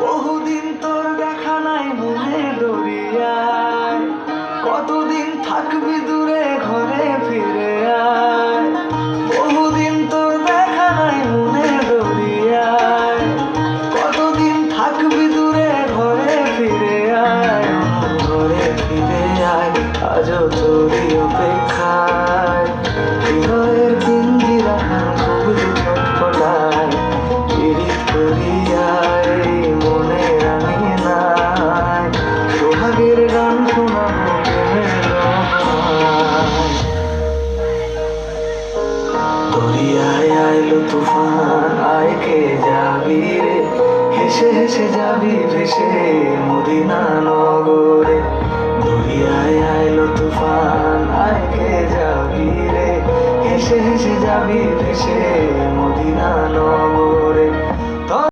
বহুদিন তোর দেখা নাই মনে দরিয়ায়, কতদিন থাকবি দূরে ঘরে ফিরে আয়। বহুদিন তোর দেখা নাই মনে দরিয়ায়, কতদিন থাকবি দূরে ঘরে ফিরে আয়। ঘরে ফিরে আয়, আজও তোরই অপেক্ষায়। হৃদয়ের পিঞ্জিরা খুবই ছটফটায়, পিরিত করিয়ায় মনে রাঙে নাই। সোহাগের গান শোনাবো প্রেমের রহমায়। দরিয়ায় আইলো তুফান, আয় কে যাবি রে, হেসে হেসে যাবি ভেসে মদিনা নগরে। দরিয়ায় আইলো তুফান, আয় কে যাবি রে, হেসে হেসে যাবি ভেসে মদিনা নগরে।